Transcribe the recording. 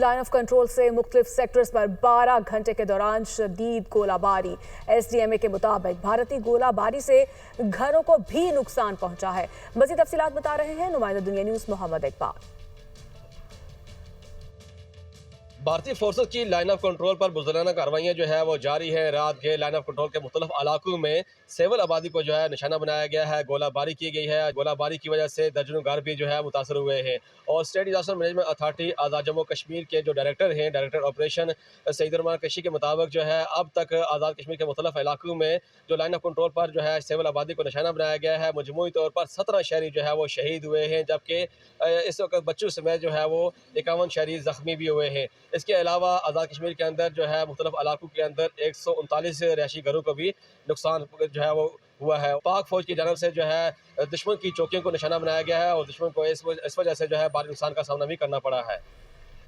Line of control से मुख्तलिफ sectors पर 12 घंटे के दौरान शदीद गोलाबारी। एसडीएमए के मुताबिक भारतीय गोलाबारी से घरों को भी नुकसान पहुंचा है। मजीद तफसीलात बता रहे हैं नुमाइंदा दुनिया न्यूज मोहम्मद इकबाल। भारतीय फोर्सेस की लाइन ऑफ कंट्रोल पर बुज़दिलाना कार्रवाइयाँ जो है वो जारी है। रात के लाइन ऑफ कंट्रोल के मुख्तलिफ इलाकों में सिविल आबादी को जो है निशाना बनाया गया है, गोलाबारी की गई है। गोलाबारी की वजह से दर्जनों घर भी जो है मुतासर हुए हैं। और स्टेट डिजास्टर मैनेजमेंट अथॉरिटी आज़ाद जम्मू कश्मीर के जो डायरेक्टर हैं, डायरेक्टर ऑपरेशन सईद रहमान कृषि के मुताबिक जो है अब तक आज़ाद कश्मीर के मुख्तलिफ इलाकों में जो लाइन ऑफ कंट्रोल पर जो है सिविल आबादी को निशाना बनाया गया है। मजमूई तौर पर 17 शहरी जो है वो शहीद हुए हैं, जबकि इस वक्त बच्चों समेत जो है वो 51 शहरी जख्मी भी हुए हैं। इसके अलावा आज़ाद कश्मीर के अंदर जो है मुख्तलिफ इलाकों के अंदर 139 रिहायशी घरों को भी नुकसान जो है वो हुआ है। पाक फौज की जानब से जो है दुश्मन की चौकियों को निशाना बनाया गया है और दुश्मन को इस वजह से जो है भारी नुकसान का सामना भी करना पड़ा है।